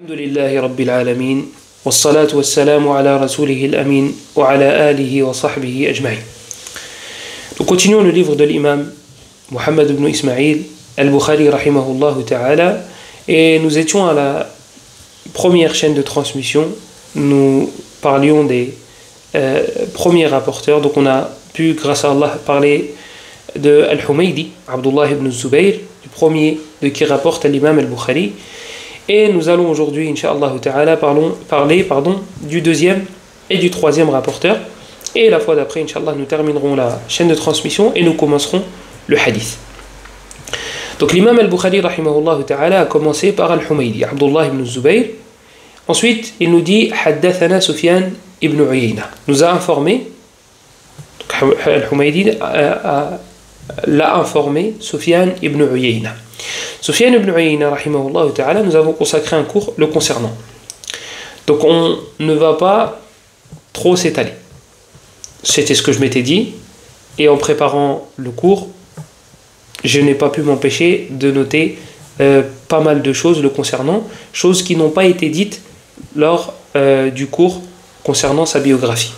الحمد لله رب العالمين والصلاة والسلام على رسوله الأمين وعلى آله وصحبه أجمعين. Nous continuons le livre de l'imam Muhammad ibn Ismail al-Bukhari rahimahullah ta'ala et nous étions à la première chaîne de transmission. Nous parlions des premiers rapporteurs, donc on a pu grâce à Allah parler de Al-Humaydi, Abdullah ibn Zubayr, du premier de qui rapporte l'imam al-Bukhari. Et nous allons aujourd'hui, Inch'Allah ta'ala, parler du deuxième et du troisième rapporteur. Et la fois d'après, Inch'Allah, nous terminerons la chaîne de transmission et nous commencerons le hadith. Donc l'imam al-Bukhari, rahimahullah ta'ala, a commencé par Al-Humaydi, Abdullah ibn Zubayr. Ensuite, il nous dit Haddathana Sufyan ibn Uyayna. Nous a informé, Al-Humaydi l'a informé, Sufyan ibn Uyayna. Sufyan ibn Uyayna, rahimahullah ta'ala, nous avons consacré un cours le concernant. Donc on ne va pas trop s'étaler. C'était ce que je m'étais dit, et en préparant le cours, je n'ai pas pu m'empêcher de noter pas mal de choses le concernant, choses qui n'ont pas été dites lors du cours concernant sa biographie.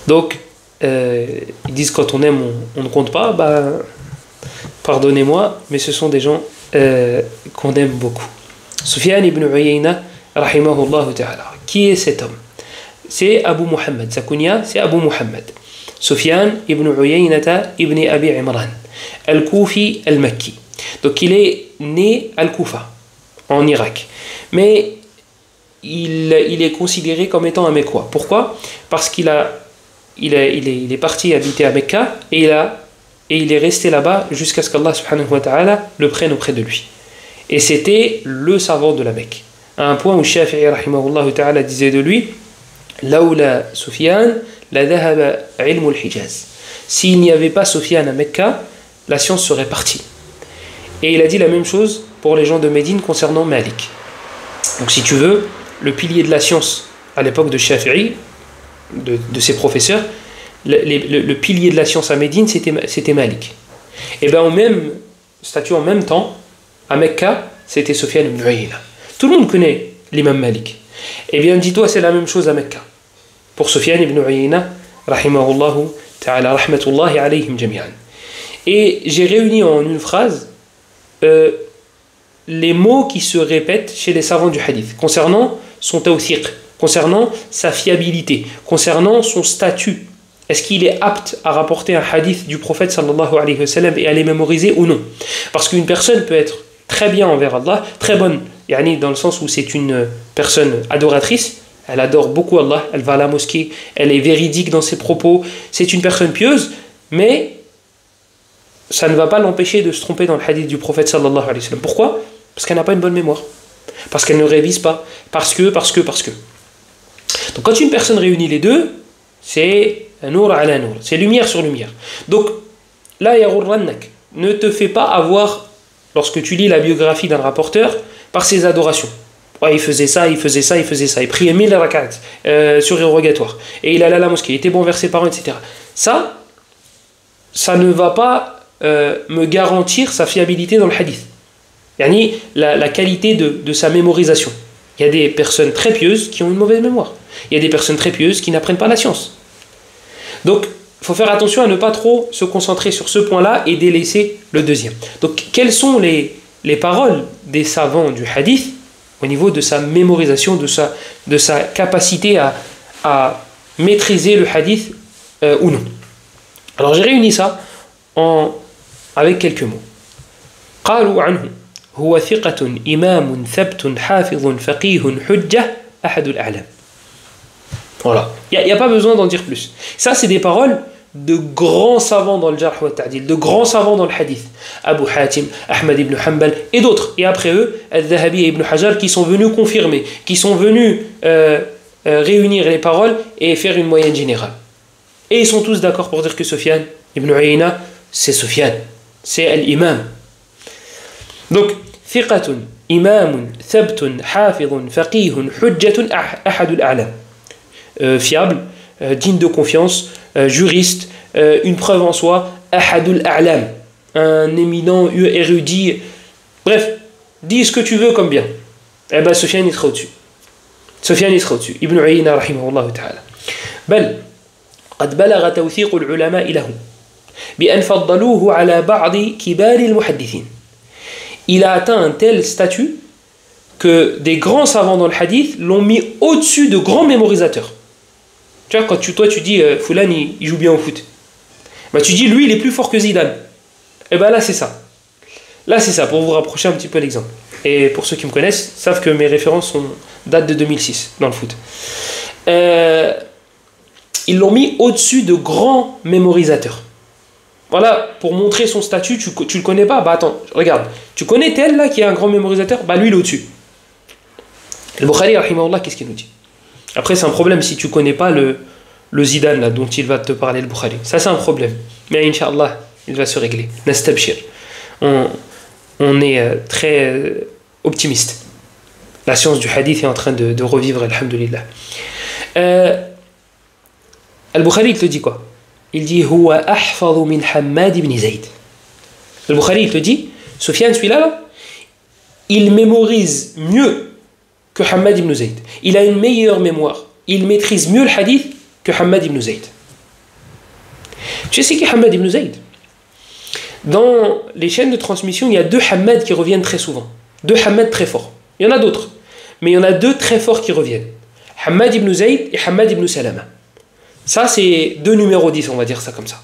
Donc, ils disent quand on aime, on ne compte pas, pardonnez-moi, mais ce sont des gens qu'on aime beaucoup. Sufyan ibn Uyayna, rahimahullah ta'ala. Qui est cet homme? C'est Abu Muhammad. Sa kunya, c'est Abu Muhammad. Sufyan ibn Uyaynata ibn Abi Imran. Al-Kufi al-Makki. Donc il est né al-Kufa, en Irak. Mais il est considéré comme étant un Mecquois. Pourquoi? Parce qu'il est parti habiter à Mecca et il est resté là-bas jusqu'à ce qu'Allah subhanahu wa ta'ala le prenne auprès de lui. Et c'était le savant de la Mecque. À un point où Shafi'i rahimahullah ta'ala disait de lui Laoula Sufyan, la dhahaba ilm al-Hijaz. S'il n'y avait pas Sufyan à Mecca, la science serait partie. Et il a dit la même chose pour les gens de Médine concernant Malik. Donc si tu veux, le pilier de la science à l'époque de Shafi'i, de ses professeurs, le pilier de la science à Médine, c'était Malik. Et bien au même statut, en même temps, à Mecca, c'était Sufyan ibn Uyayna. Tout le monde connaît l'imam Malik. Et bien dis-toi, c'est la même chose à Mecca. Pour Sufyan ibn Uyayna, rahimahullahu ta'ala, rahmatullahi alayhim jami'an. Et j'ai réuni en une phrase les mots qui se répètent chez les savants du hadith, concernant son tawthiq, concernant sa fiabilité, concernant son statut. Est-ce qu'il est apte à rapporter un hadith du prophète sallallahu alayhi wa sallam et à les mémoriser ou non? Parce qu'une personne peut être très bien envers Allah, très bonne, dans le sens où c'est une personne adoratrice, elle adore beaucoup Allah, elle va à la mosquée, elle est véridique dans ses propos, c'est une personne pieuse, mais ça ne va pas l'empêcher de se tromper dans le hadith du prophète sallallahu alayhi wa sallam. Pourquoi? Parce qu'elle n'a pas une bonne mémoire, parce qu'elle ne révise pas, parce que. Donc quand une personne réunit les deux, c'est nour ala nour, c'est lumière sur lumière. Donc là, yaghurrannak, ne te fais pas avoir, lorsque tu lis la biographie d'un rapporteur, par ses adorations. Ouais, il faisait ça, il priait 1000 rak'at surérogatoires, et il allait à la mosquée, il était bon vers ses parents, etc. Ça ne va pas me garantir sa fiabilité dans le hadith. La qualité de sa mémorisation. Il y a des personnes très pieuses qui ont une mauvaise mémoire. Il y a des personnes très pieuses qui n'apprennent pas la science. Donc, il faut faire attention à ne pas trop se concentrer sur ce point-là et délaisser le deuxième. Donc, quelles sont les paroles des savants du hadith au niveau de sa mémorisation, de sa capacité à maîtriser le hadith ou non? Alors, j'ai réuni ça avec quelques mots. قالوا عنه هو ثقة إمام ثبت حافظ فقيه حجة أحد الأعلام. Voilà, il n'y a pas besoin d'en dire plus. Ça, c'est des paroles de grands savants dans le jarh wa ta'dil, de grands savants dans le hadith. Abu Hatim, Ahmad ibn Hanbal et d'autres. Et après eux, Al-Dhahabi et Ibn Hajar qui sont venus confirmer, qui sont venus réunir les paroles et faire une moyenne générale. Et ils sont tous d'accord pour dire que Sufyan ibn Uyayna, c'est Sufyan, c'est l'imam. Donc, thiqatun, imamun, thabtun, hafidun, faqihun, hujjatun, ahadul a'lam. Fiable, digne de confiance, juriste, une preuve en soi, ahadul a'lam, un éminent érudit. Bref, dis ce que tu veux comme bien. Eh bien, Sofiane, il sera au-dessus. Sofiane, il sera au-dessus. Ibn Uyayna, rahimahullah ta'ala. بل قد بلغ توثيق العلماء له بأن فضلوه على بعض كبار المحدثين. Il a atteint un tel statut que des grands savants dans le hadith l'ont mis au-dessus de grands mémorisateurs. Tu vois, quand toi tu dis Fulan il joue bien au foot, bah, tu dis lui il est plus fort que Zidane. Et bien là c'est ça. Là c'est ça, pour vous rapprocher un petit peu l'exemple. Et pour ceux qui me connaissent, savent que mes références datent de 2006 dans le foot. Ils l'ont mis au-dessus de grands mémorisateurs. Voilà, pour montrer son statut, tu le connais pas? Bah attends, regarde. Tu connais tel là qui est un grand mémorisateur? Bah lui il est au-dessus. Le Bukhari, rahimahullah, qu'est-ce qu'il nous dit? Après c'est un problème si tu connais pas le Zidane là, dont il va te parler le Bukhari. Ça c'est un problème. Mais Inch'Allah, il va se régler. Nastabshir. On est très optimiste. La science du hadith est en train de revivre, alhamdulillah. Al-Bukhari, il te dit quoi? Il dit Huwa ahfadhu min Hammad ibn Zayd. Al-Bukhari, il te dit Sofiane, celui-là, il mémorise mieux que Hammad ibn Zayd. Il a une meilleure mémoire. Il maîtrise mieux le hadith que Hammad ibn Zayd. Tu sais qui est Hammad ibn Zayd? Dans les chaînes de transmission, il y a deux Hammad qui reviennent très souvent. Deux Hammad très forts. Il y en a d'autres, mais il y en a deux très forts qui reviennent. Hammad ibn Zayd et Hammad ibn Salama. Ça, c'est deux numéros 10, on va dire ça comme ça.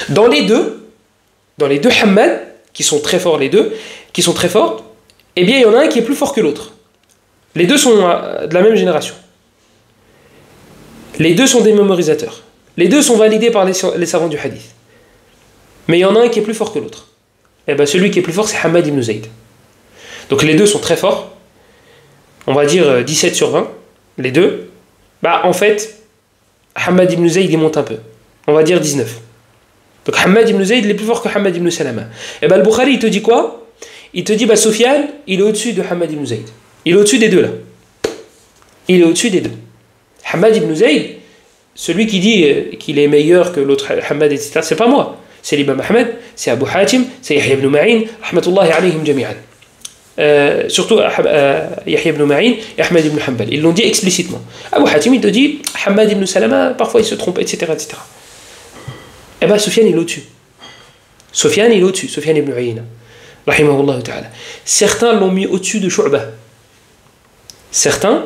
Dans les deux Hammad, qui sont très forts, eh bien, il y en a un qui est plus fort que l'autre. Les deux sont de la même génération. Les deux sont des mémorisateurs. Les deux sont validés par les savants du hadith. Mais il y en a un qui est plus fort que l'autre. Eh bien, celui qui est plus fort, c'est Hammad ibn Zayd. Donc les deux sont très forts. On va dire 17 sur 20. Les deux. Bah, en fait, Hammad ibn Zayd, il monte un peu. On va dire 19. Donc Hammad ibn Zayd, il est plus fort que Hammad ibn Salama. Et bien, le Bukhari, il te dit quoi? Il te dit, bah, Sofiane, il est au-dessus de Hammad ibn Zayd. Il est au-dessus des deux, là. Il est au-dessus des deux. Hammad ibn Zayd, celui qui dit qu'il est meilleur que l'autre Hammad, etc., c'est pas moi. C'est l'imam Ahmed, c'est Abu Hatim, c'est Yahya ibn Ma'in, rahmatullahi alayhim jami'an. Surtout Yahya ibn Ma'in et Ahmed ibn Hanbal. Ils l'ont dit explicitement. Abu Hatim, il te dit, Hammad ibn Salama, parfois il se trompe, etc., etc. Eh bien, Sofiane, il est au-dessus. Sofiane ibn Uyayna, rahimahullah ta'ala. Certains l'ont mis au-dessus de Shu'bah. Certains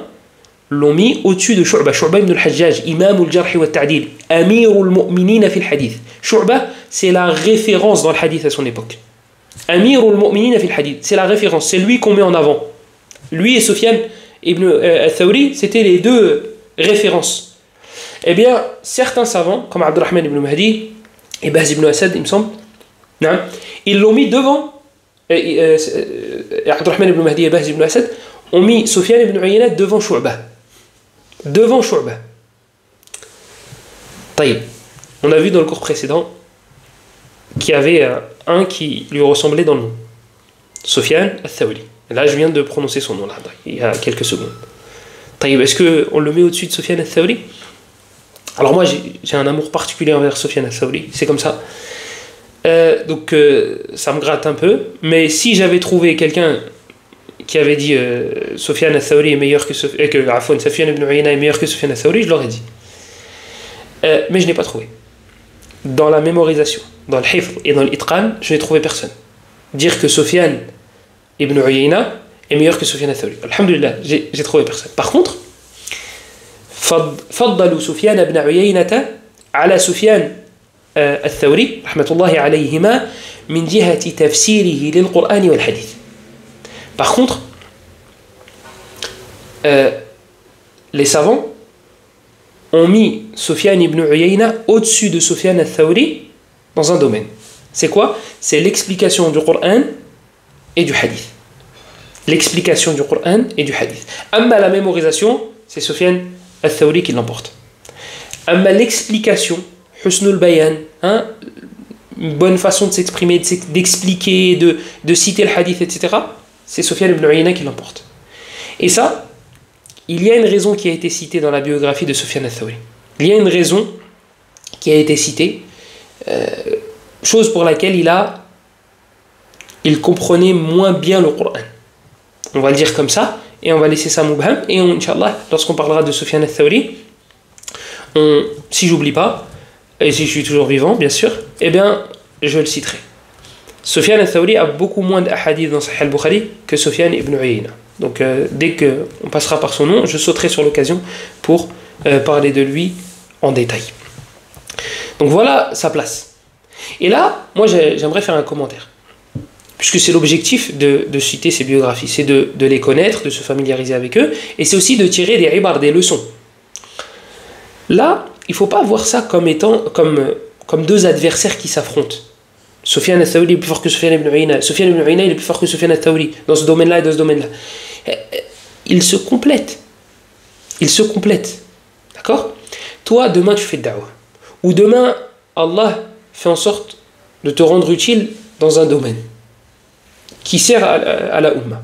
l'ont mis au-dessus de Shu'bah. Shu'bah ibn al-Hajjaj, imam al-Jarh wa al-Ta'dil, amir al-mu'minina fi al-hadith. Shu'bah, c'est la référence dans le hadith à son époque. Amir al-mu'minina fi al-hadith, c'est la référence, c'est lui qu'on met en avant. Lui et Sofiane ibn al-Thawri, c'était les deux références. Eh bien, certains savants, comme Abdurrahman ibn Mahdi et Bahz ibn Asad, il me semble, ils l'ont mis devant. Abdurrahman ibn Mahdi et Bahz ibn Asad ont mis Sofiane ibn Uyayna devant Shu'bah. Devant Shu'bah. Taïb. On a vu dans le cours précédent qu'il y avait un qui lui ressemblait dans le nom. Sofiane al-Thawri. Là, je viens de prononcer son nom, là, il y a quelques secondes. Taïb, est-ce qu'on le met au-dessus de Sofiane al-Thawri? Alors moi, j'ai un amour particulier envers Sofiane al-Thawri, c'est comme ça. Donc, ça me gratte un peu. Mais si j'avais trouvé quelqu'un qui avait dit Sofiane al-Thawri est meilleur que Sofiane ibn Uyayna est meilleur que Sofiane al-Thawri, je l'aurais dit. Mais je n'ai pas trouvé. Dans la mémorisation, dans le hifz et dans l'itqan, je n'ai trouvé personne. Dire que Sofiane ibn Uyayna est meilleur que Sofiane al-Thawri. Alhamdulillah, j'ai trouvé personne. Par contre, فضلوا سفيان بن عيينة على سفيان الثوري رحمة الله عليهما من جهة تفسيره للقرآن والحديث. Par contre, les savants ont mis Sufyan ibn Uyayna au-dessus de Sufyan al-Thawri dans un domaine. C'est quoi? C'est l'explication du Coran et du hadith. L'explication du Coran et du hadith. Amma la mémorisation, c'est Sufyan al-Thawri qui l'emporte. Amma l'explication, husnul bayan, une bonne façon de s'exprimer, d'expliquer, de citer le hadith, etc., c'est Sufyan ibn Uyayna qui l'emporte. Et ça, il y a une raison qui a été citée dans la biographie de Sufyan al-Thawri. Il y a une raison qui a été citée, chose pour laquelle il comprenait moins bien le Coran. On va le dire comme ça, et on va laisser ça mubham, et Inch'Allah, lorsqu'on parlera de Sufyan al-Thawri, si j'oublie pas, et si je suis toujours vivant, bien sûr, eh bien, je le citerai. Sufyan al-Thawri a beaucoup moins d'ahadith dans Sahih al-Bukhari que Sufyan ibn Uyayna. Donc, dès qu'on passera par son nom, je sauterai sur l'occasion pour parler de lui en détail. Donc, voilà sa place. Et là, moi, j'aimerais faire un commentaire. Puisque c'est l'objectif de citer ces biographies, c'est de les connaître, de se familiariser avec eux, et c'est aussi de tirer des ibar, des leçons. Là, il ne faut pas voir ça comme étant comme deux adversaires qui s'affrontent. Sufyan al-Thawri est plus fort que Sufyan ibn Uyayna. Sufyan ibn Uyayna est plus fort que Sufyan al-Thawri dans ce domaine-là et dans ce domaine-là. Ils se complètent. Ils se complètent. D'accord? Toi, demain, tu fais de da'wah. Ou demain, Allah fait en sorte de te rendre utile dans un domaine qui sert à la Ummah.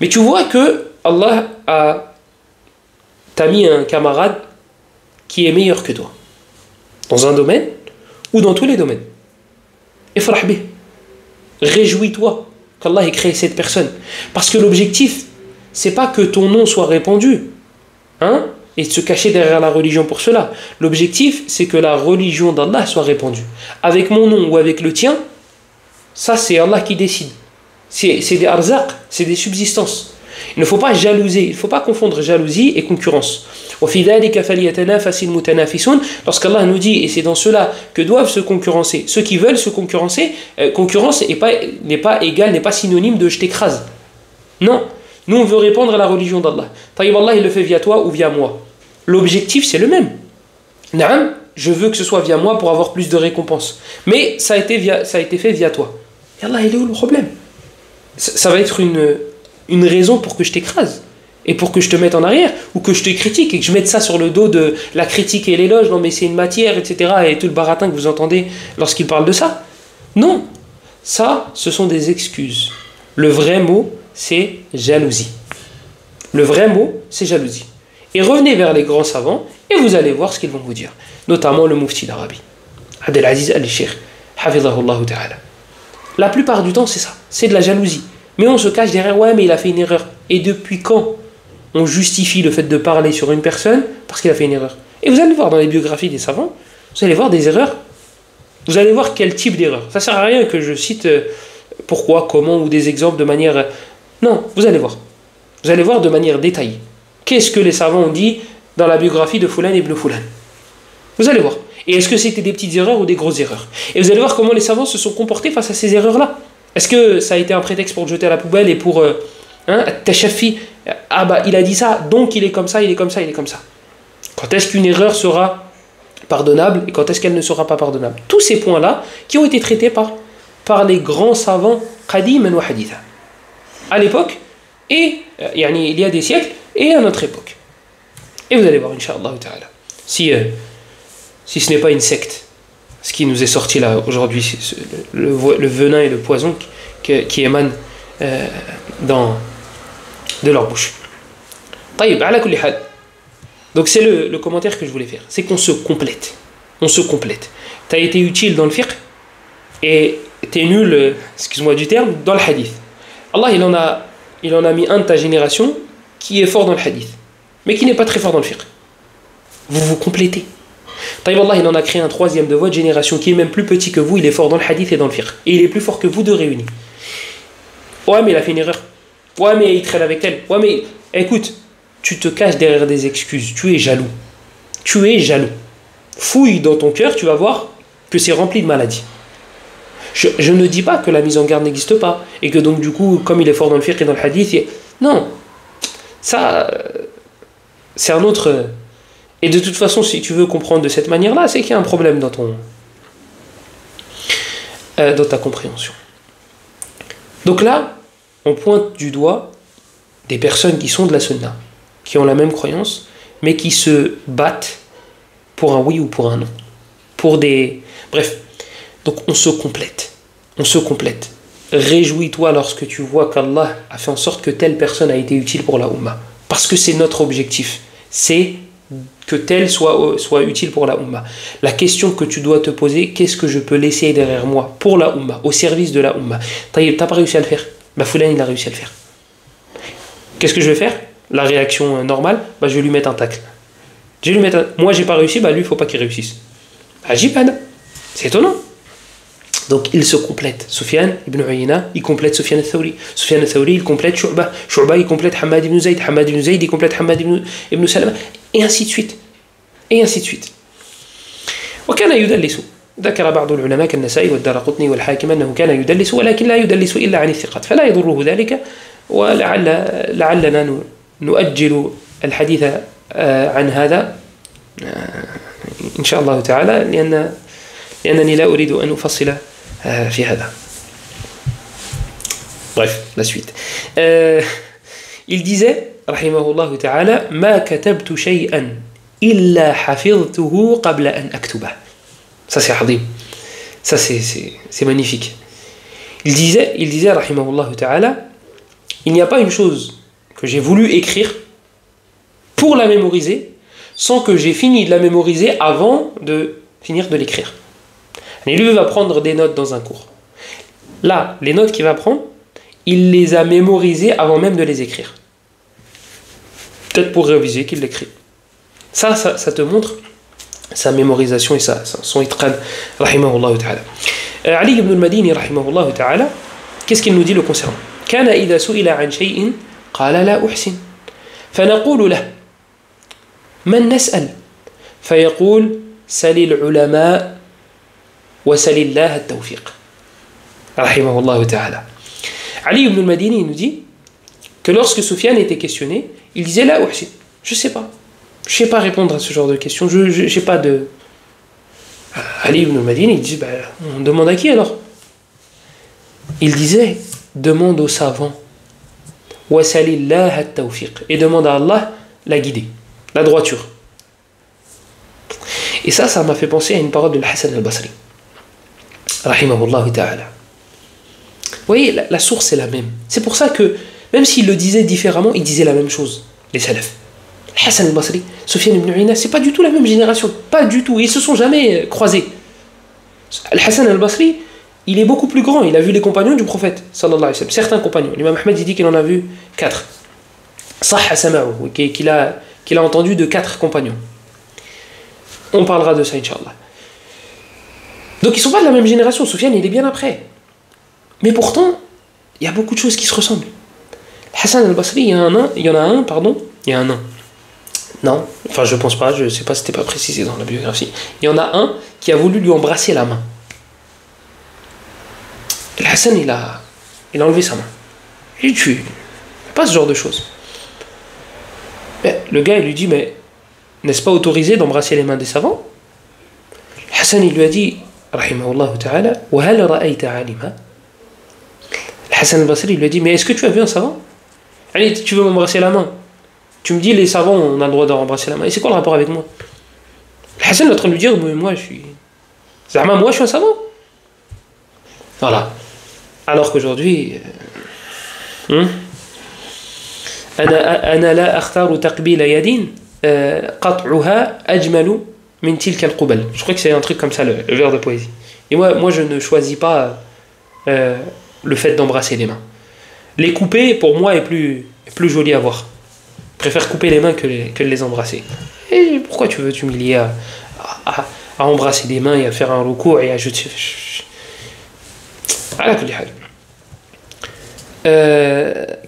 Mais tu vois que Allah t'a mis un camarade qui est meilleur que toi. Dans un domaine ou dans tous les domaines. Ifrah bih. Réjouis-toi qu'Allah ait créé cette personne. Parce que l'objectif, c'est pas que ton nom soit répandu. Hein? Et de se cacher derrière la religion pour cela. L'objectif, c'est que la religion d'Allah soit répandue. Avec mon nom ou avec le tien, ça c'est Allah qui décide. C'est des arzaq, c'est des subsistances. Il ne faut pas jalouser, il ne faut pas confondre jalousie et concurrence. Lorsqu'Allah nous dit, et c'est dans cela que doivent se concurrencer, ceux qui veulent se concurrencer, concurrence n'est pas égale, n'est pas synonyme de je t'écrase. Non, nous on veut répandre la religion d'Allah. Taïb Allah il le fait via toi ou via moi. L'objectif c'est le même. Naam, je veux que ce soit via moi pour avoir plus de récompenses. Mais ça a été fait via toi. Et Allah il est où le problème? Ça va être une raison pour que je t'écrase et pour que je te mette en arrière ou que je te critique et que je mette ça sur le dos de la critique et l'éloge. Non mais c'est une matière, etc. Et tout le baratin que vous entendez lorsqu'il parle de ça. Non, ça ce sont des excuses. Le vrai mot c'est jalousie. Le vrai mot c'est jalousie. Et revenez vers les grands savants et vous allez voir ce qu'ils vont vous dire. Notamment le Mufti d'Arabie, Abdelaziz al-Sheikh, hafidhahullah ta'ala. La plupart du temps c'est ça, c'est de la jalousie. Mais on se cache derrière, ouais mais il a fait une erreur. Et depuis quand on justifie le fait de parler sur une personne parce qu'il a fait une erreur? Et vous allez voir dans les biographies des savants, vous allez voir des erreurs. Vous allez voir quel type d'erreur. Ça sert à rien que je cite pourquoi, comment ou des exemples de manière... Non, vous allez voir. Vous allez voir de manière détaillée. Qu'est-ce que les savants ont dit dans la biographie de Fulan ibn Fulan? Vous allez voir. Et est-ce que c'était des petites erreurs ou des grosses erreurs? Et vous allez voir comment les savants se sont comportés face à ces erreurs-là. Est-ce que ça a été un prétexte pour le jeter à la poubelle et pour... Tachafi, ah bah il a dit ça, donc il est comme ça, il est comme ça, il est comme ça. Quand est-ce qu'une erreur sera pardonnable et quand est-ce qu'elle ne sera pas pardonnable? Tous ces points-là qui ont été traités par les grands savants qadiman wa haditha. À l'époque, et il y a des siècles, et à notre époque. Et vous allez voir, Inch'Allah ta'ala. Si ce n'est pas une secte, ce qui nous est sorti là aujourd'hui, le venin et le poison qui émanent de leur bouche. Donc c'est le commentaire que je voulais faire. C'est qu'on se complète. On se complète. Tu as été utile dans le fiqh et tu es nul, excuse-moi du terme, dans le hadith. Allah il en a mis un de ta génération qui est fort dans le hadith, mais qui n'est pas très fort dans le fiqh. Vous vous complétez. Allah il en a créé un troisième de votre génération qui est même plus petit que vous, il est fort dans le hadith et dans le fiqh. Et il est plus fort que vous deux réunis. Ouais mais il a fait une erreur. Ouais mais il traîne avec elle. Ouais mais écoute, tu te caches derrière des excuses. Tu es jaloux. Tu es jaloux. Fouille dans ton cœur, tu vas voir que c'est rempli de maladies. Je ne dis pas que la mise en garde n'existe pas et que donc du coup comme il est fort dans le fiqh et dans le hadith, non. Ça c'est un autre... Et de toute façon, si tu veux comprendre de cette manière-là, c'est qu'il y a un problème dans ta compréhension. Donc là, on pointe du doigt des personnes qui sont de la sunna, qui ont la même croyance, mais qui se battent pour un oui ou pour un non. Bref, donc on se complète. On se complète. Réjouis-toi lorsque tu vois qu'Allah a fait en sorte que telle personne a été utile pour la Ummah. Parce que c'est notre objectif. C'est que tel soit utile pour la Ummah. La question que tu dois te poser, qu'est-ce que je peux laisser derrière moi pour la Ummah, au service de la Ummah? T'as pas réussi à le faire, bah Fulan il a réussi à le faire. Qu'est-ce que je vais faire? La réaction normale, bah, je vais lui mettre un tacle. Moi, j'ai pas réussi, bah lui, il faut pas qu'il réussisse. Ajibana. C'est étonnant. Donc, ils se complètent. Sufyan ibn Uyayna, il complète Sufyan al-Thawri. Sufyan al-Thawri, il complète Shu'ba. Shu'ba, il complète Hamad ibn Zayd. Hamad ibn Zayd, il complète Hamad ibn Salama. Et ainsi de suite. Et ainsi de suite. وكان يدلس. ذكر بعض العلماء كالنسائي والدارقطني والحاكم أنه كان يدلس ولكن لا يدلس إلا عن الثقات فلا يضره ذلك ولعلنا نؤجل الحديث عن هذا إن شاء الله تعالى لأنني لا أريد أن أفصل في هذا. Bref, la suite. Il disait, rahimahullah ta'ala, ما كتبت شيئا إلا حفظته قبل أن أكتبه. Ça c'est hadim. Ça c'est magnifique. Il disait, rahimahullah ta'ala, il n'y a pas une chose que j'ai voulu écrire pour la mémoriser sans que j'ai fini de la mémoriser avant de finir de l'écrire. Et lui va prendre des notes dans un cours. Là, les notes qu'il va prendre, il les a mémorisées avant même de les écrire. Peut-être pour réviser qu'il l'écrit. Ça te montre sa mémorisation et son itqan, rahimahullah ta'ala. Ali ibn al-Madini, rahimahullah ta'ala, qu'est-ce qu'il nous dit le concernant? كان إذا سئل عن شيء قال لا أحسن فنقول له من نسأل فيقول سل العلماء وسل الله التوفيق رحمه الله تعالى. Ali ibn al-Madini nous dit que lorsque Soufiane était questionné, il disait la uhsin, je sais pas répondre à ce genre de questions, je sais pas de. Ali ibn al-Madini il dit bah, on demande à qui alors? Il disait demande aux savants wasalillah at-tawfiq et demande à Allah la guidée, la droiture. Et ça m'a fait penser à une parole de Hassan al-Basri rahimahullah ta'ala. Vous voyez, la source est la même. C'est pour ça que, même s'il le disait différemment, il disait la même chose, les salafs. Hassan al-Basri, Sufyan ibn Uyayna, c'est pas du tout la même génération, pas du tout. Ils se sont jamais croisés. Hassan al-Basri, il est beaucoup plus grand, il a vu les compagnons du prophète, sallallahu alayhi wa sallam, certains compagnons. L'imam Ahmed dit qu'il en a vu 4. Sahha sama'u, qu'il a entendu de 4 compagnons. On parlera de ça, Inch'Allah. Donc ils sont pas de la même génération, Sufyan il est bien après. Mais pourtant, il y a beaucoup de choses qui se ressemblent. Hassan al-Basri, il y en a un. Non, enfin je pense pas, je sais pas si c'était pas précisé dans la biographie. Il y en a un qui a voulu lui embrasser la main. Et Hassan, il a enlevé sa main. Il dit, tu fais pas ce genre de choses. Mais le gars, il lui dit, mais n'est-ce pas autorisé d'embrasser les mains des savants? Hassan, il lui a dit, rahimahullah ta'ala, wa hal ra'ayta 'alima? Hassan al-Basri lui a dit mais est-ce que tu as vu un savant? Allez, tu veux m'embrasser la main? Tu me dis les savants on a le droit d'embrasser la main. Et c'est quoi le rapport avec moi? Hassan est en train de lui dire mais moi je suis un savant. Voilà. Alors qu'aujourd'hui أنا لا أختار تقبيل يد قطعها أجمل من تلك القبل. Je crois que c'est un truc comme ça le vers de poésie. Et moi je ne choisis pas le fait d'embrasser les mains. Les couper, pour moi, est plus joli à voir. Je préfère couper les mains que de les embrasser. Et pourquoi tu veux t'humilier à embrasser des mains et à faire un recours et à jeter... على كل حال.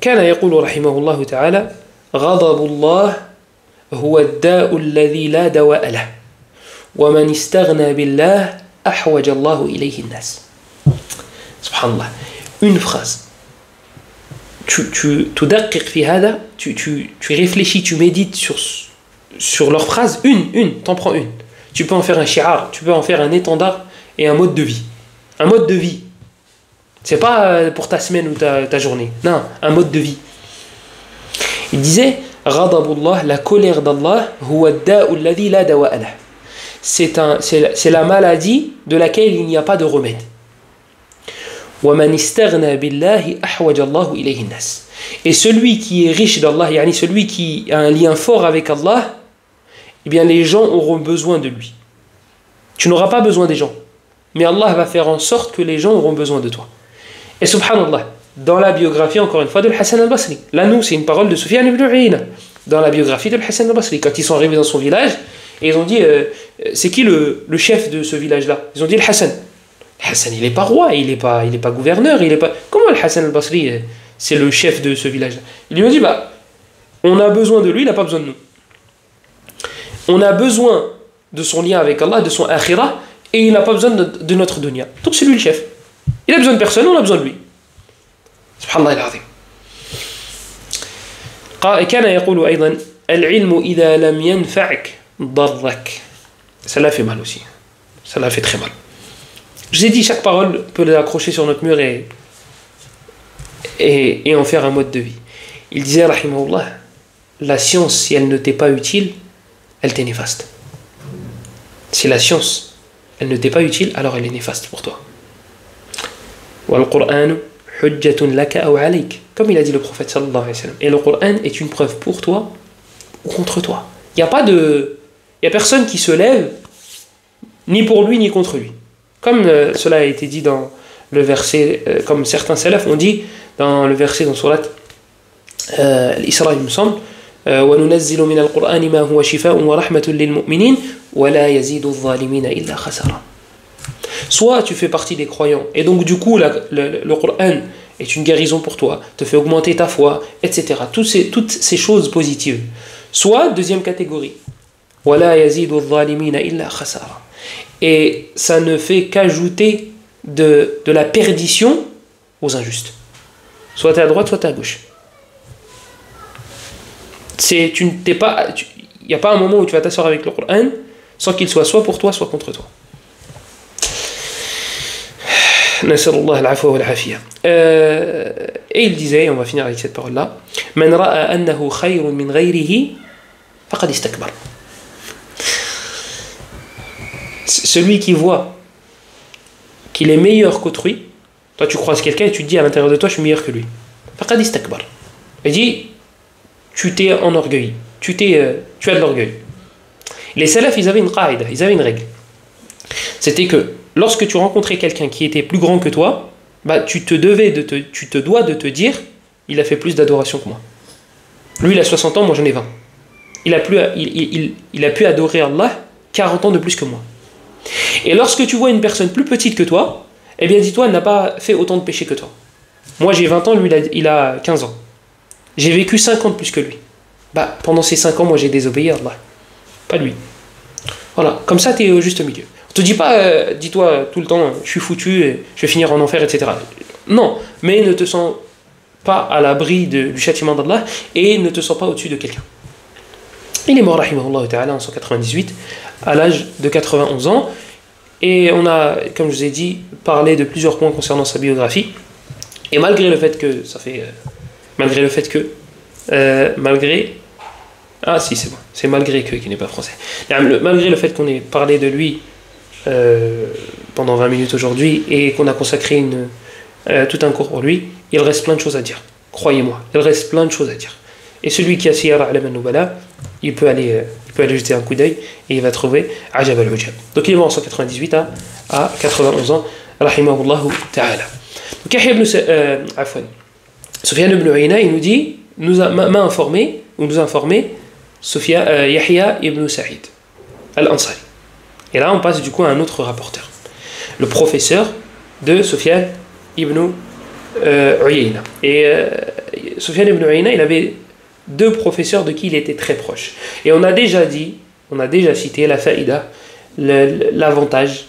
كان يقول رحمه الله تعالى غضب الله هو الداء الذي لا دواء له ومن استغنى بالله أحوج الله إليه الناس. Subhanallah. Une phrase. Tu réfléchis, tu médites sur leur phrase, t'en prends une. Tu peux en faire un shi'ar, tu peux en faire un étendard et un mode de vie. Un mode de vie. C'est pas pour ta semaine ou ta journée. Non, un mode de vie. Il disait Ghadabullah, la colère d'Allah, huwa ad-da'u alladhi la dawa'a lah. C'est la maladie de laquelle il n'y a pas de remède. Et celui qui est riche d'Allah, yani celui qui a un lien fort avec Allah, eh bien les gens auront besoin de lui. Tu n'auras pas besoin des gens, mais Allah va faire en sorte que les gens auront besoin de toi. Et subhanallah, dans la biographie, encore une fois, de Hassan al-Basri. Là, nous, c'est une parole de Sufyan ibn Uyayna, dans la biographie de Hassan al-Basri. Quand ils sont arrivés dans son village, et ils ont dit, c'est qui le chef de ce village-là? Ils ont dit le Hassan. Le Hassan, il n'est pas roi, il n'est pas gouverneur, il est pas... Comment le Hassan al-Basri, c'est le chef de ce village-là? Ils lui ont dit, on a besoin de lui, il n'a pas besoin de nous. On a besoin de son lien avec Allah, de son akhirah, et il n'a pas besoin de notre dunya. Donc c'est lui le chef. Il a besoin de personne, on a besoin de lui. Subhanallah al-azim. كان يقول أيضا العلم إذا لم ينفعك ضرك. Cela fait mal aussi. Cela fait très mal. Je vous ai dit, chaque parole peut l'accrocher sur notre mur et en faire un mode de vie. Il disait, rahimahullah, la science, si elle ne t'est pas utile, elle t'est néfaste. Si la science, elle ne t'est pas utile, alors elle est néfaste pour toi. Wal-Qur'an hujjatun laka aw alayk. Comme il a dit le prophète sallallahu alayhi wa sallam. Et le Qur'an est une preuve pour toi ou contre toi. Il n'y a personne qui se lève ni pour lui ni contre lui. Comme cela a été dit dans le verset, comme certains salafs ont dit dans le verset dans surat l'Isra, il me semble, وَنُنَزِّلُ مِنَ الْقُرْآنِ مَا هُوَ شِفَاءٌ وَرَحْمَةٌ لِلْمُؤْمِنِينَ وَلَا يَزِيدُ الظَّالِمِينَ إِلَّا خَسَرًا. Soit tu fais partie des croyants, et donc du coup le Qur'an est une guérison pour toi, te fait augmenter ta foi, etc. Toutes ces choses positives. Soit, deuxième catégorie, وَلَا يَزِيدُ الظَّالِمِينَ إِلَّا خَسَرًا. Et ça ne fait qu'ajouter de la perdition aux injustes. Soit tu es à droite, soit tu es à gauche. Il n'y a pas un moment où tu vas t'asseoir avec le Qur'an sans qu'il soit pour toi, soit contre toi. Et il disait, on va finir avec cette parole-là, Man ra'a annahu khayrun min ghayrihi faqad istakbar. Celui qui voit qu'il est meilleur qu'autrui, toi tu croises quelqu'un et tu te dis à l'intérieur de toi, je suis meilleur que lui. Faqad istakbar. Il dit, tu t'es enorgueilli, tu as de l'orgueil. Les salafs, ils avaient une qaïda, ils avaient une règle. C'était que lorsque tu rencontrais quelqu'un qui était plus grand que toi, tu te dois de te dire, il a fait plus d'adoration que moi. Lui, il a 60 ans, moi j'en ai 20. Il a pu adorer Allah 40 ans de plus que moi. Et lorsque tu vois une personne plus petite que toi, eh bien dis-toi, elle n'a pas fait autant de péchés que toi. Moi j'ai 20 ans, lui il a 15 ans. J'ai vécu 5 ans de plus que lui. Pendant ces 5 ans, moi j'ai désobéi à Allah. Pas lui. Voilà, comme ça tu es au juste milieu. On te dit pas, dis-toi tout le temps, je suis foutu, je vais finir en enfer, etc. Non, mais ne te sens pas à l'abri du châtiment d'Allah et ne te sens pas au-dessus de quelqu'un. Il est mort, rahimahullah ta'ala, en 198, à l'âge de 91 ans. Et on a, comme je vous ai dit, parlé de plusieurs points concernant sa biographie. Et malgré le fait que, ah si, c'est bon, c'est malgré que qui n'est pas français. Malgré le fait qu'on ait parlé de lui pendant 20 minutes aujourd'hui et qu'on a consacré tout un cours pour lui, il reste plein de choses à dire. Croyez-moi, il reste plein de choses à dire. Et celui qui a Siyar A'lam al-Nubala, il peut aller jeter un coup d'œil et il va trouver Ajab al-Ujab. Donc il est mort en 198 à 91 ans, rahimahullahu ta'ala. Donc Yahya ibn Sufyan ibn Uyayna, il nous dit, nous a informé Yahya ibn Sa'id al-Ansari. Et là on passe du coup à un autre rapporteur, le professeur de Sufyan ibn Uyayna. Et Sufyan ibn Uyayna, il avait 2 professeurs de qui il était très proche. Et on a déjà cité la faïda, l'avantage,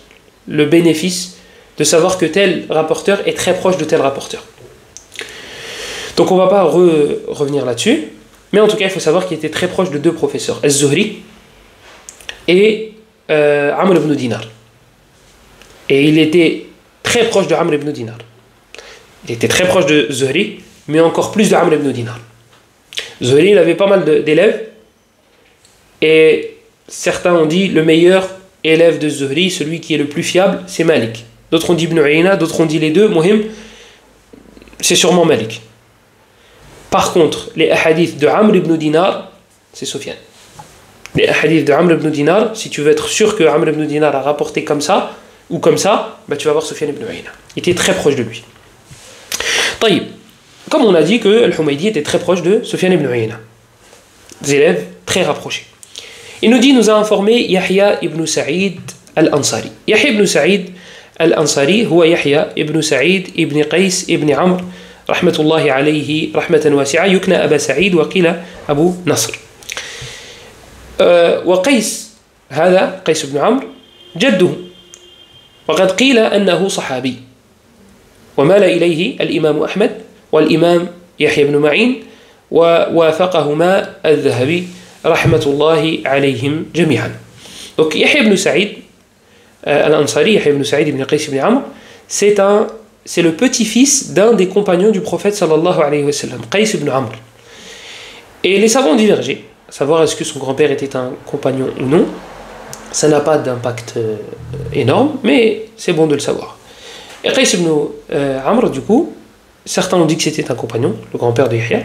le bénéfice de savoir que tel rapporteur est très proche de tel rapporteur. Donc on ne va pas revenir là-dessus, mais en tout cas il faut savoir qu'il était très proche de 2 professeurs, Az-Zuhri et Amr ibn Dinar. Et il était très proche de Amr ibn Dinar. Il était très proche de Zuhri, mais encore plus de Amr ibn Dinar. Zuhri, il avait pas mal d'élèves, et certains ont dit le meilleur élève de Zuhri, celui qui est le plus fiable, c'est Malik. D'autres ont dit Ibn Uyayna, d'autres ont dit les deux. Muhim, c'est sûrement Malik. Par contre, les hadiths de Amr ibn Dinar, c'est Sufyan. Les hadiths de Amr ibn Dinar, si tu veux être sûr que Amr ibn Dinar a rapporté comme ça, ou comme ça, tu vas voir Sufyan ibn Uyayna. Il était très proche de lui. طيب, comme on a dit que Al-Humaydi était très proche de Sufyan ibn Uyayna, des élèves très rapprochés. Il nous dit, nous a informé Yahya ibn Sa'id al-Ansari. Yahya ibn Sa'id al-Ansari هو يحيى ibn Sa'id ibn Qais ibn Amr رحمة الله عليه رحمة واسعة يكنى أبا سعيد وقيل أبو نصر. وقيس هذا قيس بن عمرو جده, وقد قيل أنه صحابي, ومال إليه الإمام أحمد والإمام يحيى بن معين ووافقهما الذهبي رحمة الله عليهم جميعا. Donc Yahya ibn Sa'id al-Ansari, Yahya ibn Sa'id ibn Qais ibn Amr, c'est le petit-fils d'un des compagnons du prophète sallallahu alayhi wa sallam, Qais ibn Amr. Et les savants ont divergé, à savoir est-ce que son grand-père était un compagnon ou non. Ça n'a pas d'impact énorme, mais c'est bon de le savoir. Et Qais ibn Amr, du coup, certains ont dit que c'était un compagnon, le grand-père de Yahya,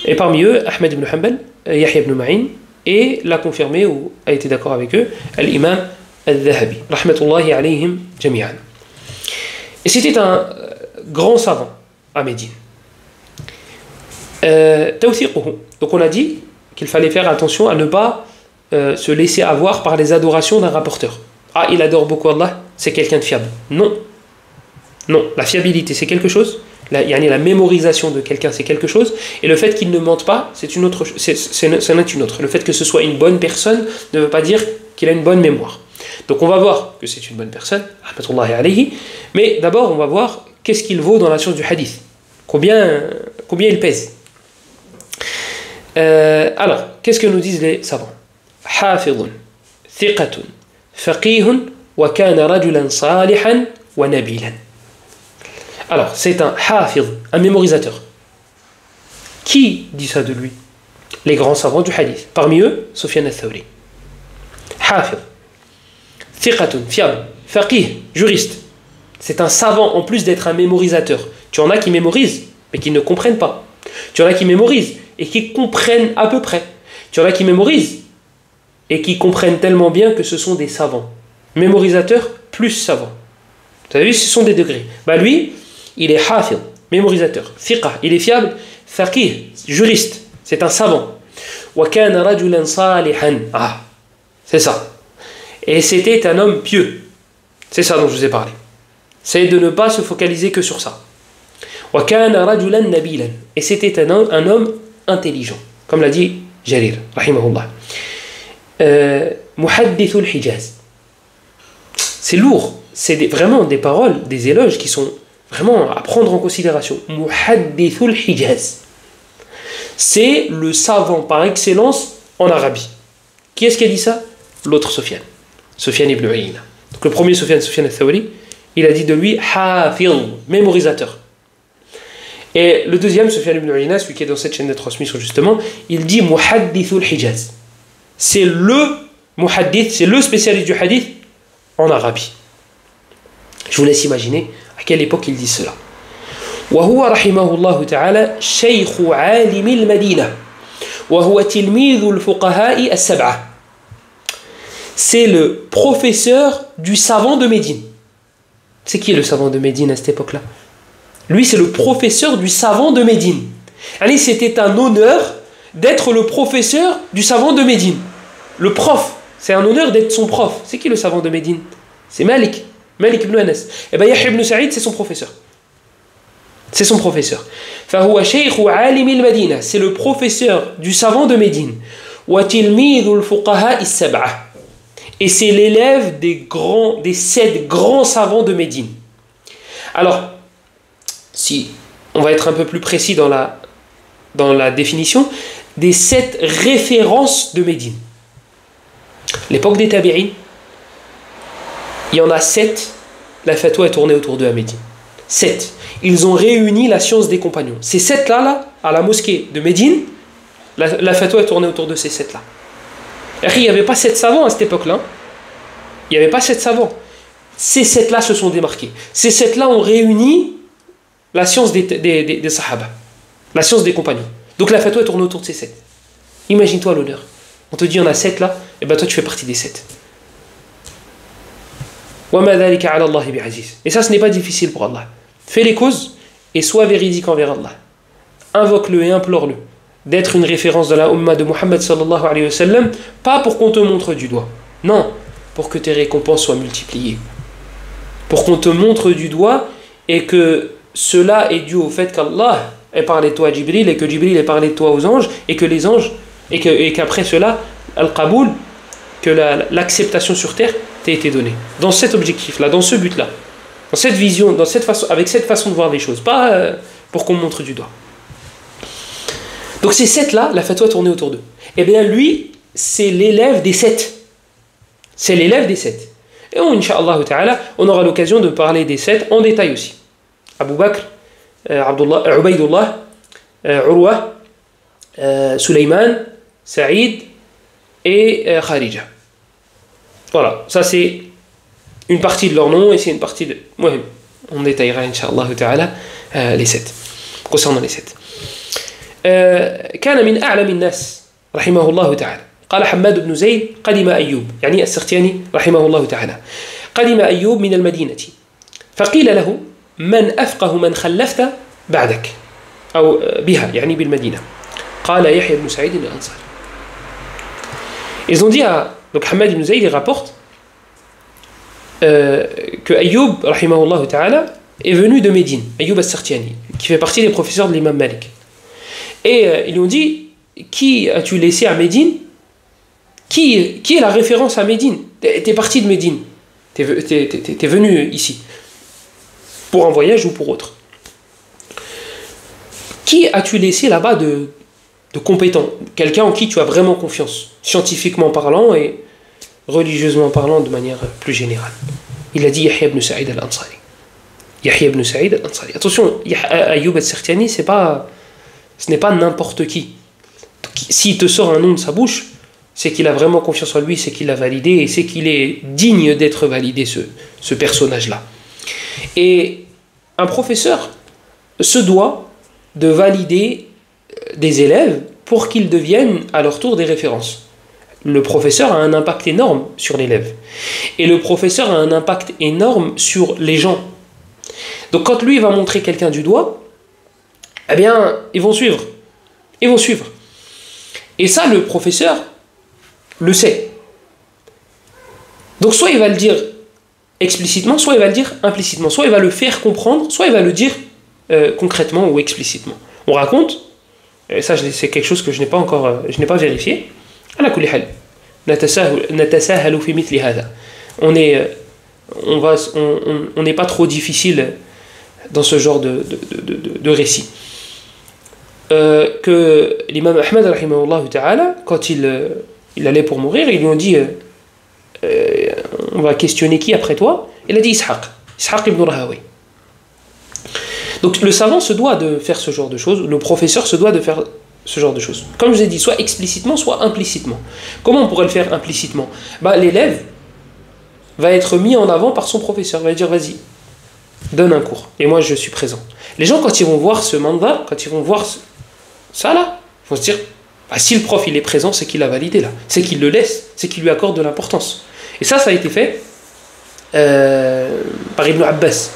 et parmi eux, Ahmed ibn Hanbal, Yahya ibn Ma'in, et l'a confirmé ou a été d'accord avec eux, l'imam al-Dhahabi, rahmatullahi alayhim jami'an. Et c'était un grand savant à Médine. Donc on a dit qu'il fallait faire attention à ne pas se laisser avoir par les adorations d'un rapporteur. Ah, il adore beaucoup Allah, c'est quelqu'un de fiable. Non. Non, la fiabilité c'est quelque chose, la mémorisation de quelqu'un c'est quelque chose, et le fait qu'il ne mente pas, c'est une autre. Le fait que ce soit une bonne personne ne veut pas dire qu'il a une bonne mémoire. Donc on va voir que c'est une bonne personne, rahmatullahi alayhi, mais d'abord on va voir qu'est-ce qu'il vaut dans la science du hadith, combien il pèse. Alors, qu'est-ce que nous disent les savants? Hafidun, thiqatun, faqihun, wa kana rajulan salihan wa nabilan. Alors, c'est un hafid, un mémorisateur. Qui dit ça de lui? Les grands savants du hadith. Parmi eux, Sufyan al-Thawri. Hafid, thiqatun, fiable, faqih, juriste. C'est un savant en plus d'être un mémorisateur. Tu en as qui mémorisent, mais qui ne comprennent pas. Tu en as qui mémorisent et qui comprennent à peu près. Tu en as qui mémorisent et qui comprennent tellement bien que ce sont des savants. Mémorisateurs plus savants. Vous avez vu, ce sont des degrés. Bah lui, il est hafid, mémorisateur. Thiqa, il est fiable. Faqih, juriste. C'est un savant. Wa kana rajulan salihan. Ah, c'est ça. Et c'était un homme pieux. C'est ça dont je vous ai parlé. C'est de ne pas se focaliser que sur ça. Wa kana rajulan nabilan. Et c'était un homme intelligent. Comme l'a dit Jarir, rahimahullah. Muhaddithul Hijaz. C'est lourd. C'est vraiment des paroles, des éloges qui sont vraiment à prendre en considération. Muhaddithul Hijaz. C'est le savant par excellence en Arabie. Qui est-ce qui a dit ça? L'autre Sufyan. Sufyan ibn Uyayna. Donc le premier Sufyan al-Thawri, il a dit de lui Hafid, mémorisateur. Et le deuxième, Sufyan ibn Uyayna, celui qui est dans cette chaîne de transmission justement, il dit Muhaddithul Hijaz. C'est le muhaddith, c'est le spécialiste du hadith en Arabie. Je vous laisse imaginer à quelle époque il dit cela. وهو رحمه الله تعالى شيخ عالم المدينة وهو تلميذ الفقهاء السبعة. C'est le professeur du savant de Médine. C'est qui le savant de Médine à cette époque-là? Lui, c'est le professeur du savant de Médine. Allez, c'était un honneur d'être le professeur du savant de Médine. Le prof, c'est un honneur d'être son prof. C'est qui le savant de Médine? C'est Malik ibn Anas. Et bien Yahya ibn Sa'id, c'est son professeur. C'est son professeur. فهو شيخ عالم المدينة. C'est le professeur du savant de Médine. وتلميذ الفقهاء السبعة. Et c'est l'élève des 7 grands savants de Médine. Alors, si on va être un peu plus précis dans la définition, des 7 références de Médine. L'époque des tabi'in, il y en a 7, la fatwa est tournée autour d'eux à Médine. 7. Ils ont réuni la science des compagnons. Ces 7-là, à la mosquée de Médine, la fatwa est tournée autour de ces 7-là. Il n'y avait pas 7 savants à cette époque-là. Il n'y avait pas 7 savants. Ces 7-là se sont démarqués. Ces 7-là ont réuni la science des sahaba, la science des compagnons. Donc la fatwa est tournée autour de ces 7. Imagine-toi l'honneur. On te dit il y en a 7 là, et bien toi tu fais partie des 7. Et ça ce n'est pas difficile pour Allah. Fais les causes et sois véridique envers Allah. Invoque-le et implore-le d'être une référence de la Ummah de Muhammad sallallahu alayhi wa sallam, pas pour qu'on te montre du doigt, non, pour que tes récompenses soient multipliées. Pour qu'on te montre du doigt et que cela est dû au fait qu'Allah ait parlé de toi à Jibril et que Jibril ait parlé de toi aux anges et que les anges, et qu'après cela, Al-Qaboul, que l'acceptation sur terre t'ait été donnée. Dans cet objectif-là, dans ce but-là, dans cette vision, dans cette façon, avec cette façon de voir les choses, pas pour qu'on me montre du doigt. Donc ces 7-là, la fatwa tournait autour d'eux. Eh bien lui, c'est l'élève des 7. C'est l'élève des 7. Et Inch'Allah ta'ala, on aura l'occasion de parler des 7 en détail aussi. Abu Bakr, Ubaydullah, Urwa, Suleyman, Saïd et Kharija. Voilà, ça c'est une partie de leur nom et c'est une partie de... Mohim. On détaillera Inch'Allah ta'ala les 7. Concernant les 7. كان من أعلم الناس رحمه الله تعالى. قال حماد بن زيد قدم أيوب يعني السختياني رحمه الله تعالى. قدم أيوب من المدينة فقيل له من أفقه من خلفت بعدك أو بها يعني بالمدينة. قال يحيى بن سعيد الأنصاري. Ils ont dit à donc Hamad ibn Zayd il rapporte que Ayyub rahimahullah ta'ala est venu de Médine, Ayyub as-Sakhtiyani qui fait partie des professeurs de l'imam Malik. Et ils lui ont dit, qui as-tu laissé à Médine? Qui est la référence à Médine? T'es parti de Médine, t'es venu ici pour un voyage ou pour autre. Qui as-tu laissé là-bas de compétent? Quelqu'un en qui tu as vraiment confiance, scientifiquement parlant et religieusement parlant de manière plus générale. Il a dit Yahya ibn Sa'id al-Ansari. Yahya ibn Sa'id al-Ansari. Attention, Ayyub al-Sakhtiyani, ce n'est pas n'importe qui. S'il te sort un nom de sa bouche, c'est qu'il a vraiment confiance en lui, c'est qu'il l'a validé et c'est qu'il est digne d'être validé, ce personnage-là. Et un professeur se doit de valider des élèves pour qu'ils deviennent à leur tour des références. Le professeur a un impact énorme sur l'élève. Et le professeur a un impact énorme sur les gens. Donc quand lui va montrer quelqu'un du doigt, eh bien, ils vont suivre. Ils vont suivre. Et ça, le professeur le sait. Donc, soit il va le dire explicitement, soit il va le dire implicitement. Soit il va le faire comprendre, soit il va le dire concrètement ou explicitement. On raconte, et ça, c'est quelque chose que je n'ai pas encore, je n'ai pas vérifié. Ala kulli hal. Natasahalu fi mithli hadha. On n'est pas trop difficile dans ce genre de récit. Que l'imam Ahmad rahimahullah ta'ala, quand il allait pour mourir, ils lui ont dit on va questionner qui après toi? Il a dit Ishaq ibn Rahawi. Donc le savant se doit de faire ce genre de choses, le professeur se doit de faire ce genre de choses. Comme je vous ai dit, soit explicitement, soit implicitement. Comment on pourrait le faire implicitement? L'élève va être mis en avant par son professeur, va dire vas-y, donne un cours, et moi je suis présent. Les gens, quand ils vont voir ce mandat, quand ils vont voir ça là, ils vont se dire si le prof il est présent, c'est qu'il a validé là, c'est qu'il le laisse, c'est qu'il lui accorde de l'importance. Et ça a été fait par Ibn Abbas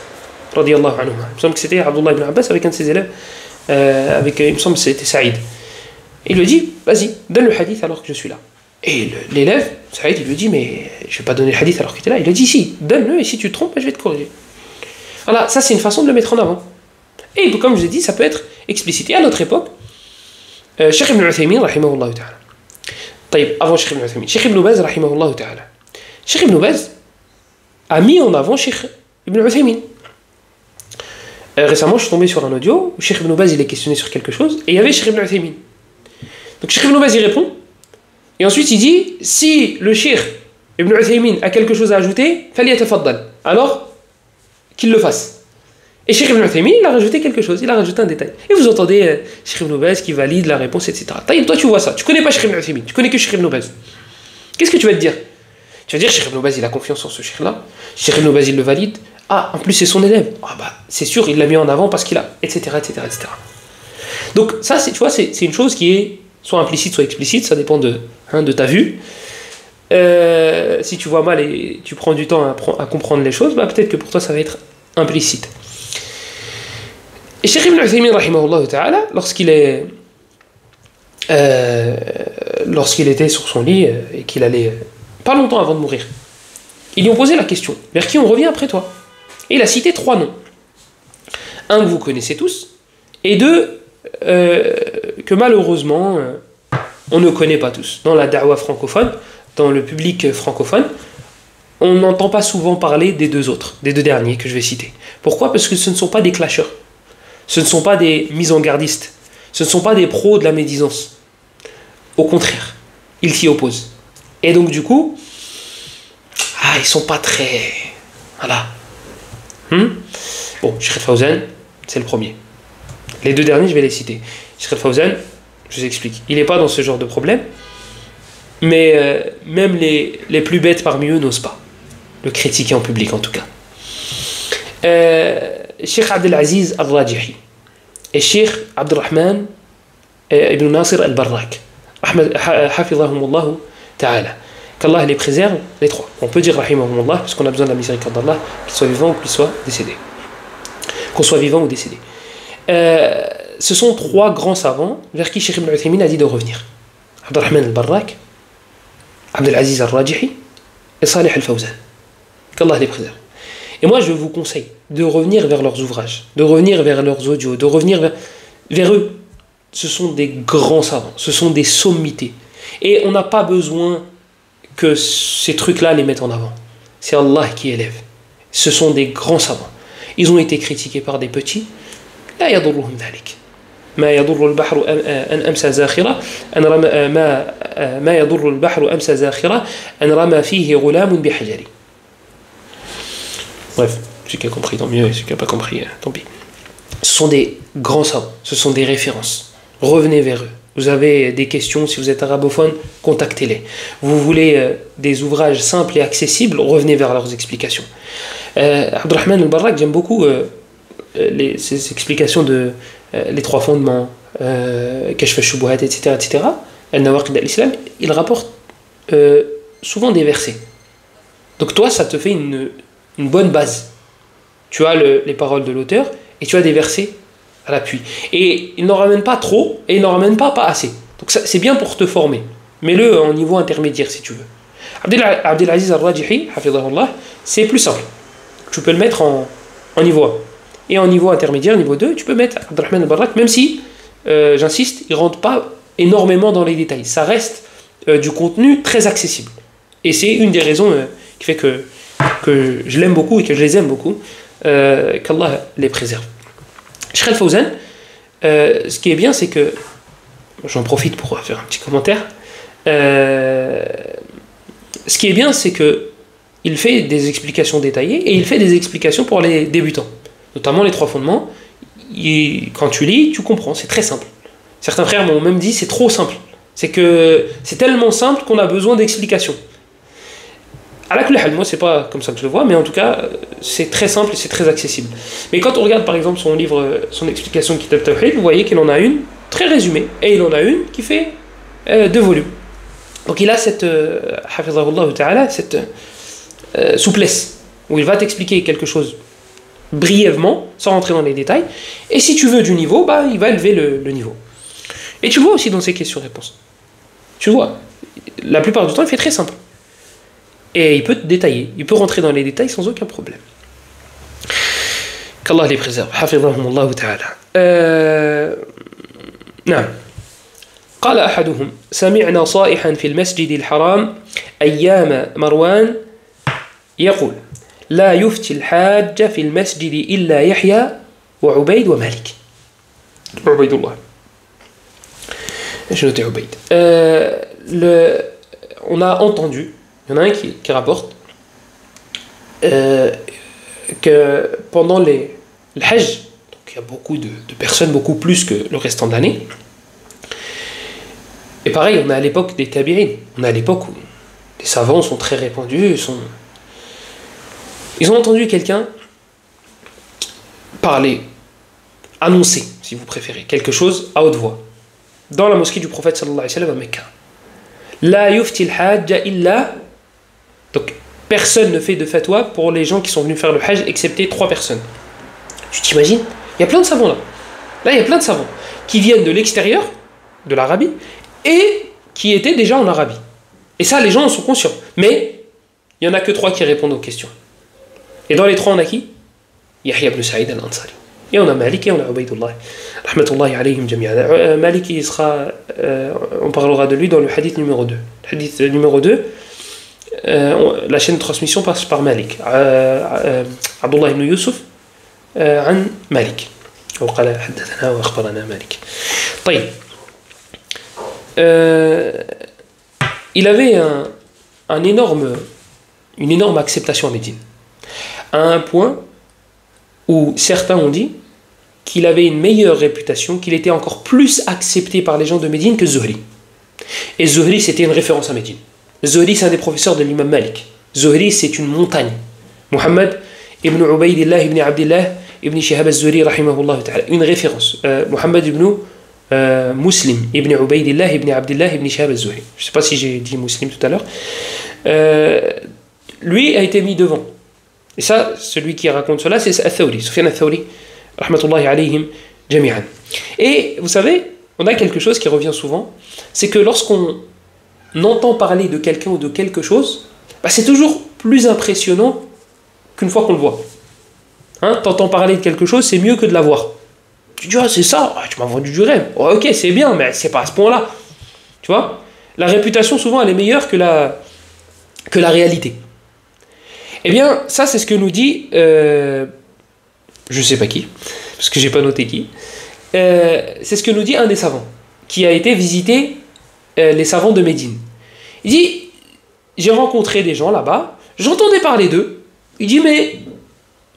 radiyallahu anhu. Il me semble que c'était Abdullah ibn Abbas avec un de ses élèves, il me semble que c'était Saïd. Il lui dit vas-y, donne le hadith alors que je suis là. Et l'élève, Saïd, il lui dit mais je vais pas donner le hadith alors que tu es là. Il lui dit si, donne-le et si tu te trompes, je vais te corriger. Voilà, ça c'est une façon de le mettre en avant. Et comme je l'ai dit, ça peut être explicité. À notre époque, Cheikh Ibn Uthaymin, rahimahullah ta'ala. Avant Cheikh Ibn Uthaymin, Cheikh Ibn Baz, rahimahullah ta'ala. Cheikh Ibn Baz a mis en avant Cheikh Ibn Uthaymin. Récemment, je suis tombé sur un audio où Cheikh Ibn Baz il est questionné sur quelque chose et il y avait Cheikh Ibn Uthaymin. Donc Cheikh Ibn Baz il répond et ensuite il dit si le Cheikh Ibn Uthaymin a quelque chose à ajouter, falyatafaddal. Alors qu'il le fasse. Et Cheikh Ibn Uthaymin, il a rajouté quelque chose, il a rajouté un détail. Et vous entendez Cheikh Ibn Baz qui valide la réponse, etc. Toi, tu vois ça. Tu connais pas Cheikh Ibn Uthaymin, tu connais que Cheikh Ibn Baz. Qu'est-ce que tu vas te dire? Tu vas dire Cheikh Ibn Baz, il a confiance en ce Cheikh-là. Cheikh Ibn Baz, il le valide. Ah, en plus, c'est son élève. Ah, c'est sûr, il l'a mis en avant parce qu'il a, etc., etc., etc. Donc, ça, tu vois, c'est une chose qui est soit implicite, soit explicite. Ça dépend de ta vue. Si tu vois mal et tu prends du temps à comprendre les choses, peut-être que pour toi, ça va être implicite. Et Cheikh Ibn Uthaymin, rahimahullah ta'ala, lorsqu'il était sur son lit et qu'il allait, pas longtemps avant de mourir, ils lui ont posé la question, vers qui on revient après toi? Et il a cité 3 noms. Un que vous connaissez tous, et 2 que malheureusement on ne connaît pas tous. Dans la da'wa francophone, dans le public francophone, on n'entend pas souvent parler des 2 autres, des 2 derniers que je vais citer. Pourquoi? Parce que ce ne sont pas des clasheurs, ce ne sont pas des mises en gardistes, ce ne sont pas des pros de la médisance. Au contraire, ils s'y opposent. Et donc du coup, ils sont pas très... Voilà. Bon, Cheikh Fawzan, c'est le premier. Les 2 derniers, je vais les citer. Cheikh Fawzan, je vous explique. Il n'est pas dans ce genre de problème, mais même les plus bêtes parmi eux n'osent pas le critiquer en public, en tout cas. Cheikh Abdelaziz al-Rajihi et Cheikh Abdurrahman ibn Nasir al-Barrak, hafidhahumullah ta'ala. Qu'Allah les préserve, les 3. On peut dire rahimahumullah, parce qu'on a besoin de la miséricorde d'Allah, qu'ils soient vivants ou qu'ils soient décédés. Qu'on soit vivant ou décédé. Ce sont 3 grands savants vers qui Cheikh Ibn Uthaymin a dit de revenir. Abdurrahman al-Barrak, Abdelaziz al-Rajihi et Salih al-Fawzan. Qu'Allah les préserve. Et moi, je vous conseille de revenir vers leurs ouvrages, de revenir vers leurs audios, de revenir vers eux. Ce sont des grands savants, ce sont des sommités. Et on n'a pas besoin que ces trucs-là les mettent en avant. C'est Allah qui élève. Ce sont des grands savants. Ils ont été critiqués par des petits. لا يضرهم ذلك. ما يضر البحر أن أمسى زاخرة أن رمى ما يضر البحر أمسى زاخرة أن رمى فيه غلام بحجر. Bref, celui qui a compris, tant mieux, et celui qui n'a pas compris, tant pis. Ce sont des grands savants, ce sont des références. Revenez vers eux. Vous avez des questions, si vous êtes arabophone, contactez-les. Vous voulez des ouvrages simples et accessibles, revenez vers leurs explications. Abdurrahman al-Barrak, j'aime beaucoup ces explications de les 3 fondements, Kashf al-Shubuhat, etc., etc. Al-Nawaqid al-Islam, il rapporte souvent des versets. Donc toi, ça te fait une bonne base. Tu as les paroles de l'auteur et tu as des versets à l'appui. Et il n'en ramène pas trop et il n'en ramène pas assez. Donc ça, c'est bien pour te former. Mets-le en niveau intermédiaire si tu veux. Abdelaziz al-Rajihi, hafidhahullah, c'est plus simple. Tu peux le mettre en niveau 1. Et en niveau intermédiaire, niveau 2, tu peux mettre Abdurrahman al-Barrak, même si, j'insiste, il ne rentre pas énormément dans les détails. Ça reste du contenu très accessible. Et c'est une des raisons qui fait que je l'aime beaucoup et que je les aime beaucoup, qu'Allah les préserve. Cheikh Al-Fawzan, ce qui est bien, c'est que, j'en profite pour faire un petit commentaire, ce qui est bien, c'est que il fait des explications détaillées et il fait des explications pour les débutants, notamment les 3 fondements. Quand tu lis, tu comprends, c'est très simple. Certains frères m'ont même dit c'est trop simple, c'est tellement simple qu'on a besoin d'explications. Moi, c'est pas comme ça que je le vois, mais en tout cas, c'est très simple et c'est très accessible. Mais quand on regarde par exemple son livre, son explication de Kitab Tawhid, vous voyez qu'il en a une très résumée et il en a une qui fait 2 volumes. Donc il a cette cette souplesse où il va t'expliquer quelque chose brièvement, sans rentrer dans les détails. Et si tu veux du niveau, il va élever le niveau. Et tu vois aussi dans ses questions-réponses. Tu vois, la plupart du temps, il fait très simple. Et il peut te détailler, il peut rentrer dans les détails sans aucun problème. Qu'Allah les préserve. Hafidhahumullah ta'ala. نعم. قال أحدهم سمعنا صائحا في المسجد الحرام أيام مروان يقول لا يفتي الحاج في المسجد إلا يحيى وعبيد ومالك. عبيد الله. Je notais Ubayd. On a entendu, il y en a un qui rapporte que pendant le Hajj, donc il y a beaucoup de personnes, beaucoup plus que le restant de l'année. Et pareil, on est à l'époque des tabi'in, on est à l'époque où les savants sont très répandus, ils ont entendu quelqu'un parler, annoncer, si vous préférez, quelque chose à haute voix, dans la mosquée du prophète sallallahu alayhi wa sallam à Mecca. La yufti al-hajja illa. Donc, personne ne fait de fatwa pour les gens qui sont venus faire le hajj, excepté 3 personnes. Tu t'imagines Il y a plein de savants là. Là, il y a plein de savants qui viennent de l'extérieur, de l'Arabie, et qui étaient déjà en Arabie. Et ça, les gens en sont conscients. Mais il n'y en a que 3 qui répondent aux questions. Et dans les 3, on a qui? Yahya ibn Sa'id al-Ansari. Et on a Malik et on a Ubaydullah. Rahmatullahi alayhim jami'an. Malik, il sera, on parlera de lui dans le hadith numéro 2. Le hadith numéro 2, la chaîne de transmission passe par Malik. Abdullah ibn Yusuf عن مالك وقال حدثنا وأخبرنا مالك. طيب. Il avait une énorme acceptation à Médine. À un point où certains ont dit qu'il avait une meilleure réputation, qu'il était encore plus accepté par les gens de Médine que Zuhri. Et Zuhri, c'était une référence à Médine. Zuhri, c'est un des professeurs de l'imam Malik. Zuhri, c'est une montagne. Muhammad ibn Ubaydillah ibn Abdillah ibn Shihab al-Zuhri, rahimahullah ta'ala. Une référence. Muhammad ibn Muslim ibn Ubaydillah ibn Abdillah ibn Shihab al-Zuhri. Je ne sais pas si j'ai dit Muslim tout à l'heure. Lui a été mis devant. Et ça, celui qui raconte cela, c'est Al-Thawri, Sufyan Al-Thawri, rahmatullahi alayhim jami'an. Et vous savez, on a quelque chose qui revient souvent, c'est que lorsqu'on entend parler de quelqu'un ou de quelque chose, c'est toujours plus impressionnant qu'une fois qu'on le voit. Hein, t'entends parler de quelque chose, c'est mieux que de la voir. Tu dis, ah, c'est ça, tu m'as vendu du rêve. Oh, ok, c'est bien, mais c'est pas à ce point-là. Tu vois, la réputation, souvent, elle est meilleure que la réalité. Eh bien, ça, c'est ce que nous dit, je sais pas qui, parce que j'ai pas noté qui, c'est ce que nous dit un des savants, qui a été visiter les savants de Médine. Il dit, j'ai rencontré des gens là-bas, j'entendais parler d'eux, il dit, mais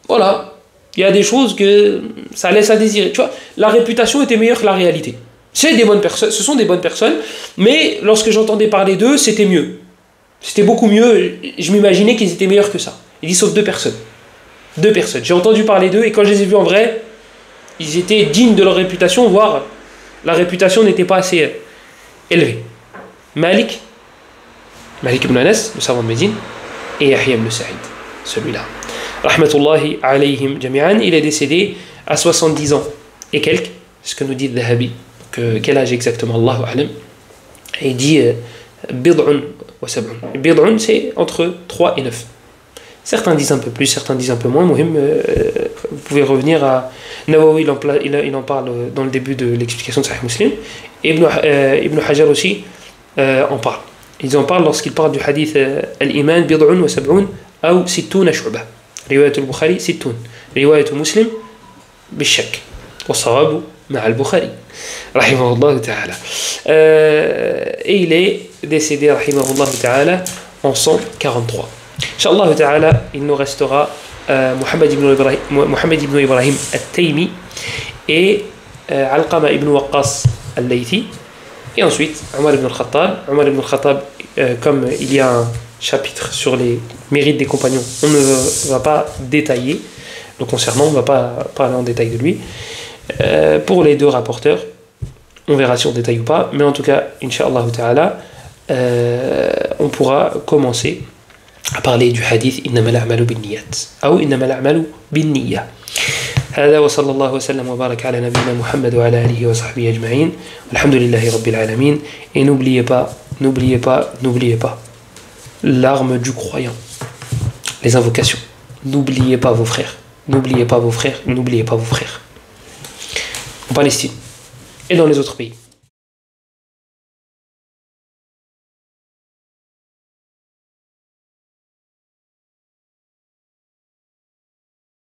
voilà, il y a des choses que ça laisse à désirer. Tu vois, la réputation était meilleure que la réalité. C'est des bonnes personnes, ce sont des bonnes personnes, mais lorsque j'entendais parler d'eux, c'était mieux. C'était beaucoup mieux, je m'imaginais qu'ils étaient meilleurs que ça. Il dit sauf 2 personnes. 2 personnes. J'ai entendu parler d'eux et quand je les ai vus en vrai, ils étaient dignes de leur réputation, voire la réputation n'était pas assez élevée. Malik ibn Anas, le savant de Médine, et Yahya ibn Sa'id, celui-là. Rahmatullahi alayhim jami'an, il est décédé à 70 ans et quelques, ce que nous dit Dhahabi. Quel âge exactement, Allahu a'lam. Et il dit Bid'un wa sab'un. Bid'un, c'est entre 3 et 9. Certains disent un peu plus, certains disent un peu moins. Muhim, vous pouvez revenir à Nawawi, il en parle dans le début de l'explication de Sahih Muslim. Ibn Hajar aussi en parle. Ils en parlent lorsqu'ils parlent du hadith Al-Iman bid'un wa sab'un ou sittuna shu'bah. Riwayat al-Bukhari, sittun. Riwayat Muslim, bishak. Wa sawabu ma'a al-Bukhari. Rahimahullah ta'ala. Et il est décédé, rahimahullah ta'ala, en 143. Inch'Allah ta'ala, il nous restera Muhammad ibn Ibrahim al-Taymi et Alqama ibn Waqqas al-Laythi. Et ensuite, Omar ibn al-Khattab. Omar ibn al-Khattab, comme il y a un chapitre sur les mérites des compagnons, on ne va pas détailler le concernant, on ne va pas parler en détail de lui. Pour les 2 rapporteurs, on verra si on détaille ou pas, mais en tout cas, Inch'Allah ta'ala, on pourra commencer à parler du hadith إنما الأعمال بالنيات أو إنما الأعمال بالنية. هذا وصلى الله وسلم وبارك على نبينا محمد وعلى آله وصحبه أجمعين والحمد لله رب العالمين. Et n'oubliez pas l'arme du croyant, les invocations. N'oubliez pas vos frères, n'oubliez pas vos frères, n'oubliez pas vos frères en Palestine et dans les autres pays.